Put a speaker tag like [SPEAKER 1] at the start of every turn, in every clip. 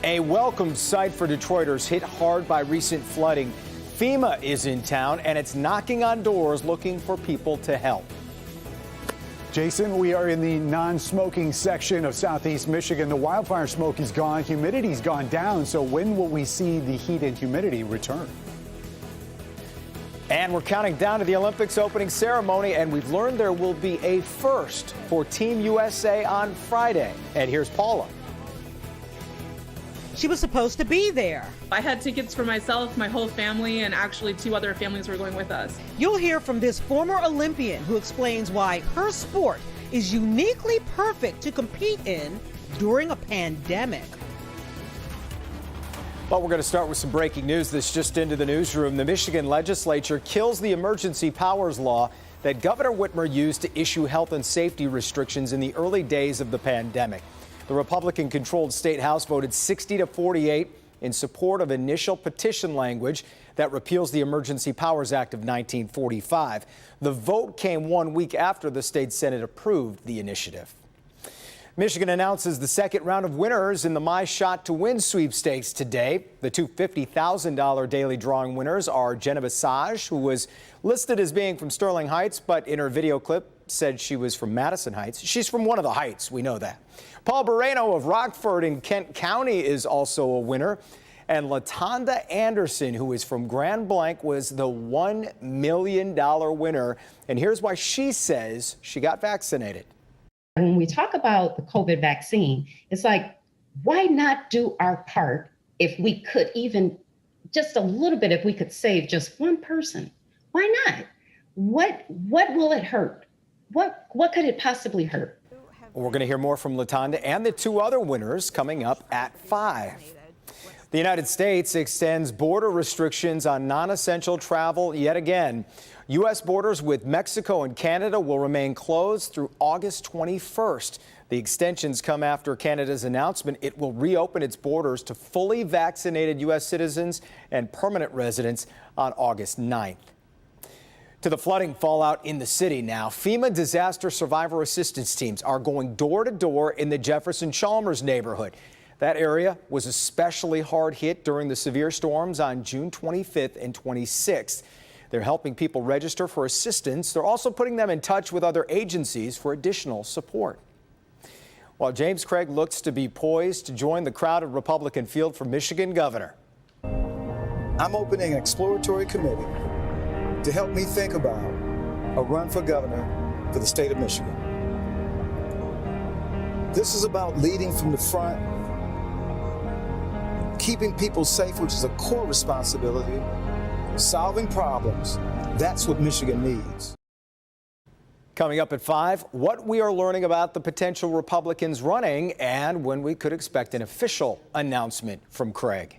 [SPEAKER 1] A welcome sight for Detroiters hit hard by recent flooding. FEMA is in town, and it's knocking on doors looking for people to help.
[SPEAKER 2] Jason, we are in the non-smoking section of southeast Michigan. The wildfire smoke is gone, humidity's gone down. So when will we see the heat and humidity return?
[SPEAKER 1] And we're counting down to the Olympics opening ceremony, and we've learned there will be a first for Team USA on Friday. And here's Paula.
[SPEAKER 3] She was supposed to be there.
[SPEAKER 4] I had tickets for myself, my whole family, and actually 2 other families were going with us.
[SPEAKER 3] You'll hear from this former Olympian who explains why her sport is uniquely perfect to compete in during a pandemic.
[SPEAKER 1] Well, we're going to start with some breaking news. This just into the newsroom. The Michigan legislature kills the emergency powers law that Governor Whitmer used to issue health and safety restrictions in the early days of the pandemic. The Republican-controlled state house voted 60-48 in support of initial petition language that repeals the Emergency Powers Act of 1945. The vote came 1 week after the state Senate approved the initiative. Michigan announces the second round of winners in the My Shot to Win sweepstakes today. The two $50,000 daily drawing winners are Jenna Visage, who was listed as being from Sterling Heights, but in her video clip said she was from Madison Heights. She's from one of the Heights, we know that. Paul Moreno of Rockford in Kent County is also a winner. And Latonda Anderson, who is from Grand Blanc, was the $1 million winner. And here's why she says she got vaccinated.
[SPEAKER 5] When we talk about the COVID vaccine, it's like, why not do our part if we could even just a little bit, if we could save just one person? Why not? What will it hurt? What could it possibly hurt?
[SPEAKER 1] We're going to hear more from Latonda and the 2 other winners coming up at 5. The United States extends border restrictions on non-essential travel yet again. U.S. borders with Mexico and Canada will remain closed through August 21st. The extensions come after Canada's announcement it will reopen its borders to fully vaccinated U.S. citizens and permanent residents on August 9th. To the flooding fallout in the city now. FEMA disaster survivor assistance teams are going door to door in the Jefferson-Chalmers neighborhood. That area was especially hard hit during the severe storms on June 25th and 26th. They're helping people register for assistance. They're also putting them in touch with other agencies for additional support. While James Craig looks to be poised to join the crowded Republican field for Michigan governor.
[SPEAKER 6] I'm opening an exploratory committee to help me think about a run for governor for the state of Michigan. This is about leading from the front, keeping people safe, which is a core responsibility, solving problems. That's what Michigan needs.
[SPEAKER 1] Coming up at 5, what we are learning about the potential Republicans running and when we could expect an official announcement from Craig.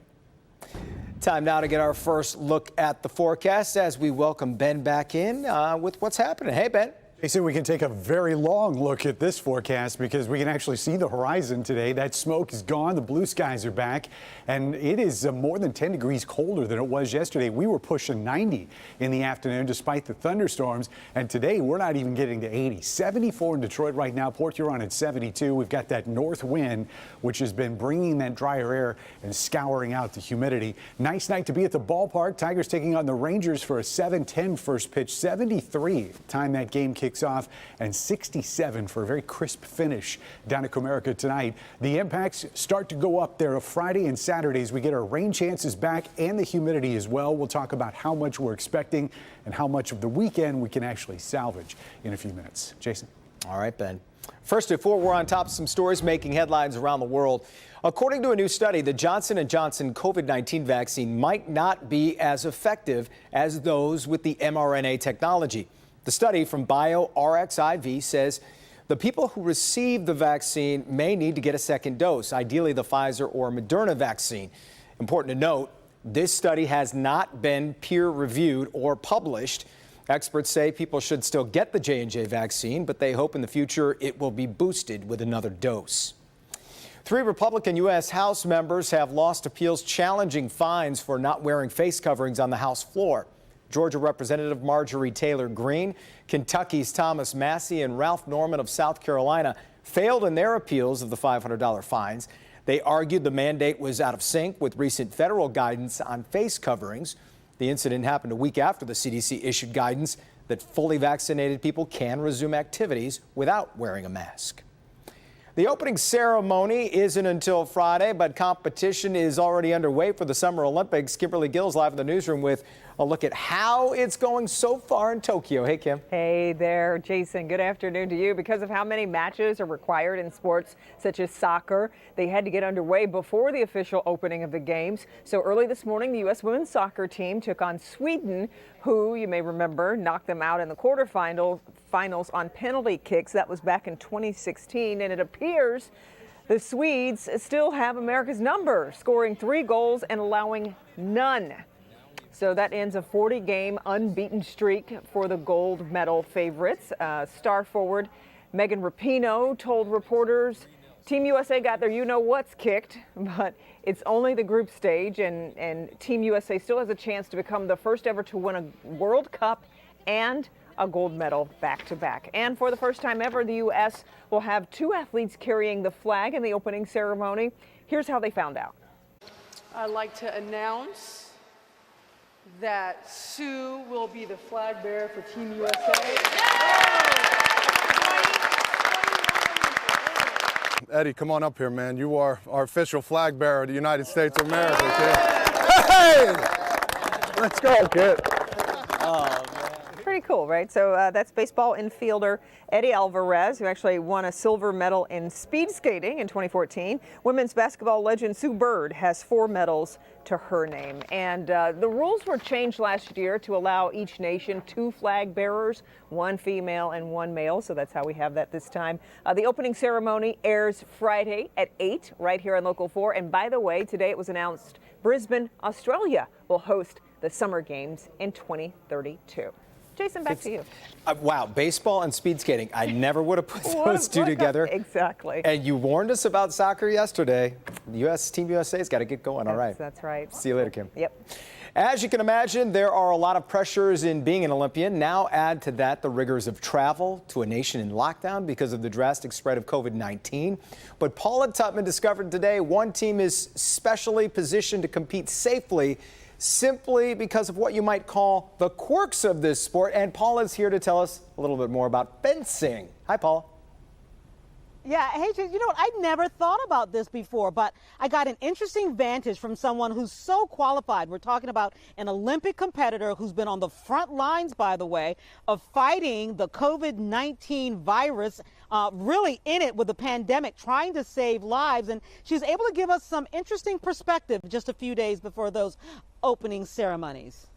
[SPEAKER 1] Time now to get our first look at the forecast as we welcome Ben back in with what's happening. Hey, Ben.
[SPEAKER 2] Jason, we can take a very long look at this forecast because we can actually see the horizon today. That smoke is gone. The blue skies are back, and it is more than 10 degrees colder than it was yesterday. We were pushing 90 in the afternoon despite the thunderstorms, and today we're not even getting to 80. 74 in Detroit right now. Port Huron at 72. We've got that north wind, which has been bringing that drier air and scouring out the humidity. Nice night to be at the ballpark. Tigers taking on the Rangers for a 7-10 first pitch. 73 time that game kicks off, and 67 for a very crisp finish down at Comerica tonight. The impacts start to go up there. Friday and Saturdays, we get our rain chances back and the humidity as well. We'll talk about how much we're expecting and how much of the weekend we can actually salvage in a few minutes. Jason.
[SPEAKER 1] All right, Ben. First, before we're on top of some stories making headlines around the world, according to a new study, the Johnson & Johnson COVID-19 vaccine might not be as effective as those with the mRNA technology. The study from BioRxiv says the people who receive the vaccine may need to get a second dose, ideally the Pfizer or Moderna vaccine. Important to note, this study has not been peer-reviewed or published. Experts say people should still get the J&J vaccine, but they hope in the future it will be boosted with another dose. 3 Republican U.S. House members have lost appeals challenging fines for not wearing face coverings on the House floor. Georgia Representative Marjorie Taylor Greene, Kentucky's Thomas Massey, and Ralph Norman of South Carolina failed in their appeals of the $500 fines. They argued the mandate was out of sync with recent federal guidance on face coverings. The incident happened a week after the CDC issued guidance that fully vaccinated people can resume activities without wearing a mask. The opening ceremony isn't until Friday, but competition is already underway for the Summer Olympics. Kimberly Gill's live in the newsroom with a look at how it's going so far in Tokyo. Hey, Kim.
[SPEAKER 7] Hey there, Jason. Good afternoon to you. Because of how many matches are required in sports such as soccer, they had to get underway before the official opening of the games. So early this morning, the U.S. women's soccer team took on Sweden, who, you may remember, knocked them out in the quarterfinals on penalty kicks. That was back in 2016, and it appears the Swedes still have America's number, scoring 3 goals and allowing none. So that ends a 40-game unbeaten streak for the gold medal favorites. Star forward Megan Rapinoe told reporters, Team USA got their you-know-what's kicked, but it's only the group stage, and Team USA still has a chance to become the first ever to win a World Cup and a gold medal back-to-back. And for the first time ever, the U.S. will have 2 athletes carrying the flag in the opening ceremony. Here's how they found out.
[SPEAKER 8] I'd like to announce that Sue will be the flag bearer for Team USA.
[SPEAKER 9] Eddie, come on up here, man. You are our official flag bearer of the United States of America, kid. Hey! Let's go, kid.
[SPEAKER 7] Pretty cool, right? So that's baseball infielder Eddie Alvarez, who actually won a silver medal in speed skating in 2014. Women's basketball legend Sue Bird has 4 medals to her name. And the rules were changed last year to allow each nation 2 flag bearers, 1 female and 1 male. So that's how we have that this time. The opening ceremony airs Friday at 8 right here on Local 4. And by the way, today it was announced Brisbane, Australia will host the Summer Games in 2032. Jason, back to you.
[SPEAKER 1] Wow, baseball and speed skating. I never would have put those two together.
[SPEAKER 7] Exactly.
[SPEAKER 1] And you warned us about soccer yesterday. Team USA's got to get going. All right.
[SPEAKER 7] That's right.
[SPEAKER 1] See you later, Kim.
[SPEAKER 7] Yep.
[SPEAKER 1] As you can imagine, there are a lot of pressures in being an Olympian. Now add to that the rigors of travel to a nation in lockdown because of the drastic spread of COVID-19. But Paula Tutman discovered today one team is specially positioned to compete safely simply because of what you might call the quirks of this sport. And Paula's here to tell us a little bit more about fencing. Hi, Paula.
[SPEAKER 3] Yeah, hey, you know what? I never thought about this before, but I got an interesting vantage from someone who's so qualified. We're talking about an Olympic competitor who's been on the front lines, by the way, of fighting the COVID-19 virus, really in it with the pandemic, trying to save lives. And she's able to give us some interesting perspective just a few days before those opening ceremonies.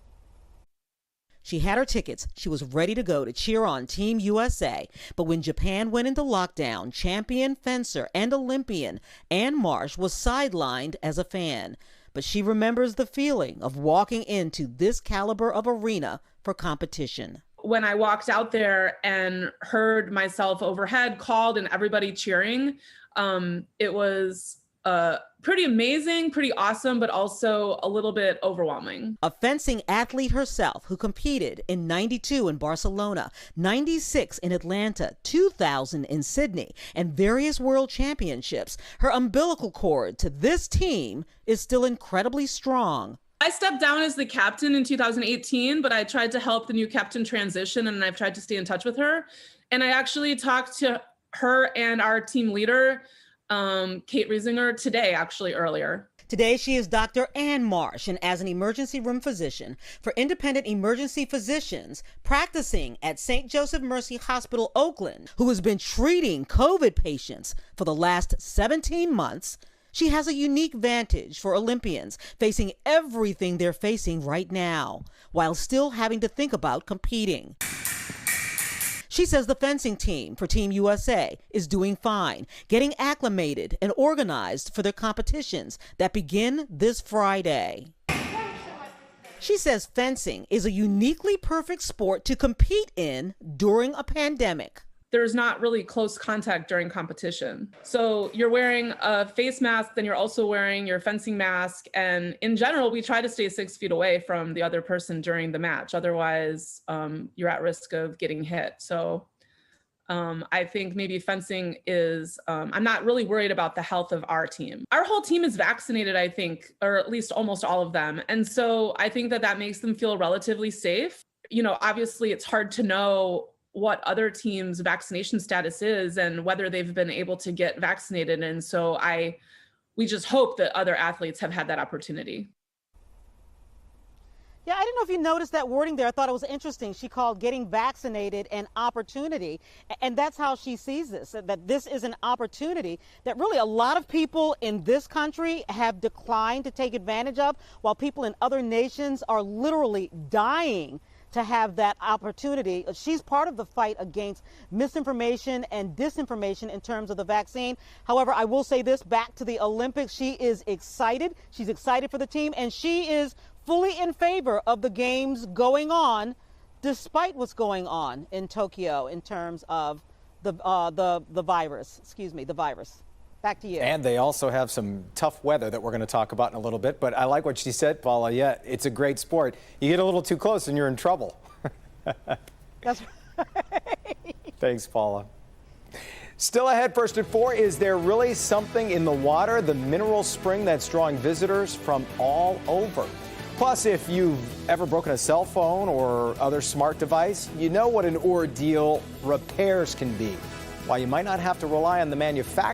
[SPEAKER 3] She had her tickets. She was ready to go to cheer on Team USA. But when Japan went into lockdown, champion fencer and Olympian Ann Marsh was sidelined as a fan. But she remembers the feeling of walking into this caliber of arena for competition.
[SPEAKER 4] When I walked out there and heard myself overhead called and everybody cheering, it was pretty amazing, pretty awesome, but also a little bit overwhelming.
[SPEAKER 3] A fencing athlete herself who competed in 92 in Barcelona, 96 in Atlanta, 2000 in Sydney, and various world championships, her umbilical cord to this team is still incredibly strong.
[SPEAKER 4] I stepped down as the captain in 2018, but I tried to help the new captain transition, and I've tried to stay in touch with her. And I actually talked to her and our team leader, Kate Riesinger, today, actually earlier.
[SPEAKER 3] Today, she is Dr. Ann Marsh, and as an emergency room physician for independent emergency physicians practicing at St. Joseph Mercy Hospital, Oakland, who has been treating COVID patients for the last 17 months, she has a unique vantage for Olympians facing everything they're facing right now, while still having to think about competing. She says the fencing team for Team USA is doing fine, getting acclimated and organized for their competitions that begin this Friday. She says fencing is a uniquely perfect sport to compete in during a pandemic.
[SPEAKER 4] There's not really close contact during competition. So you're wearing a face mask, then you're also wearing your fencing mask. And in general, we try to stay 6 feet away from the other person during the match. Otherwise, you're at risk of getting hit. So I think maybe fencing is, I'm not really worried about the health of our team. Our whole team is vaccinated, I think, or at least almost all of them. And so I think that that makes them feel relatively safe. You know, obviously it's hard to know what other teams' vaccination status is and whether they've been able to get vaccinated. And so we just hope that other athletes have had that opportunity.
[SPEAKER 3] Yeah, I didn't know if you noticed that wording there. I thought it was interesting. She called getting vaccinated an opportunity. And that's how she sees this, that this is an opportunity that really a lot of people in this country have declined to take advantage of, while people in other nations are literally dying to have that opportunity. She's part of the fight against misinformation and disinformation in terms of the vaccine. However, I will say this, back to the Olympics, she is excited. She's excited for the team, and she is fully in favor of the games going on, despite what's going on in Tokyo in terms of the virus. Excuse me, the virus. Back to you.
[SPEAKER 1] And they also have some tough weather that we're going to talk about in a little bit. But I like what she said, Paula. Yeah, it's a great sport. You get a little too close and you're in trouble.
[SPEAKER 3] That's right.
[SPEAKER 1] Thanks, Paula. Still ahead, first at 4, is there really something in the water? The mineral spring that's drawing visitors from all over. Plus, if you've ever broken a cell phone or other smart device, you know what an ordeal repairs can be. While you might not have to rely on the manufacturer,